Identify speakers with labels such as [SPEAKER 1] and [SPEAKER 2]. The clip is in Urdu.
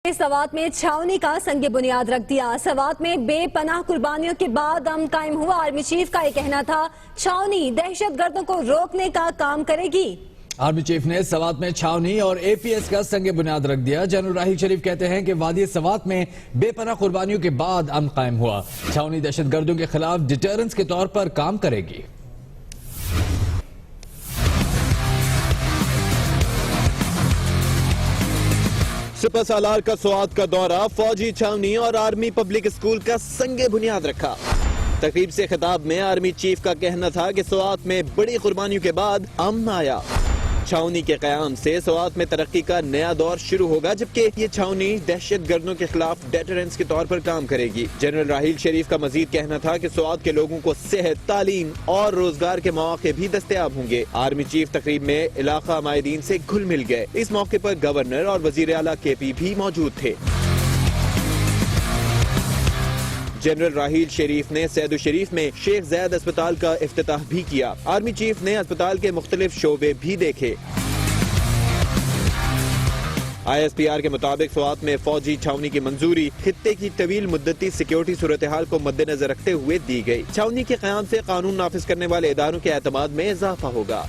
[SPEAKER 1] سوات میں چھاونی کا سنگ بنیاد رکھ دیا۔ سوات میں بے پناہ قربانیوں کے بعد امن قائم ہوا۔ آرمی چیف کا یہ کہنا تھا چھاونی دہشت گردوں کو روکنے کا کام کرے گی۔
[SPEAKER 2] آرمی چیف نے سوات میں چھاونی اور اے پی ایس کا سنگ بنیاد رکھ دیا۔ جنرل راحیل شریف کہتے ہیں کہ وادی سوات میں بے پناہ قربانیوں کے بعد امن قائم ہوا۔ چھاونی دہشت گردوں کے خلاف ڈیٹرنس کے طور پر کام کرے گی۔
[SPEAKER 3] سپہ سالار کا سوات کا دورہ، فوجی چھاونی اور آرمی پبلک اسکول کا سنگ بنیاد رکھا۔ تقریب سے خطاب میں آرمی چیف کا کہنا تھا کہ سوات میں بڑی قربانیوں کے بعد امن آیا۔ چھاونی کے قیام سے سوات میں ترقی کا نیا دور شروع ہوگا، جبکہ یہ چھاونی دہشت گردوں کے خلاف ڈیٹرنس کے طور پر کام کرے گی۔ جنرل راحیل شریف کا مزید کہنا تھا کہ سوات کے لوگوں کو صحت، تعلیم اور روزگار کے مواقع بھی دستیاب ہوں گے۔ آرمی چیف تقریب میں علاقہ مائدین سے گھل مل گئے۔ اس موقع پر گورنر اور وزیر اعلیٰ کے پی بھی موجود تھے۔ جنرل راحیل شریف نے سید الشریف میں شیخ زید اسپتال کا افتتاح بھی کیا۔ آرمی چیف نے اسپتال کے مختلف شعبے بھی دیکھے۔ آئی ایس پی آر کے مطابق سوات میں فوجی چھاونی کی منظوری خطے کی طویل مدتی سیکیورٹی صورتحال کو مد نظر رکھتے ہوئے دی گئی۔ چھاونی کے قیام سے قانون نافذ کرنے والے اداروں کے اعتماد میں اضافہ ہوگا۔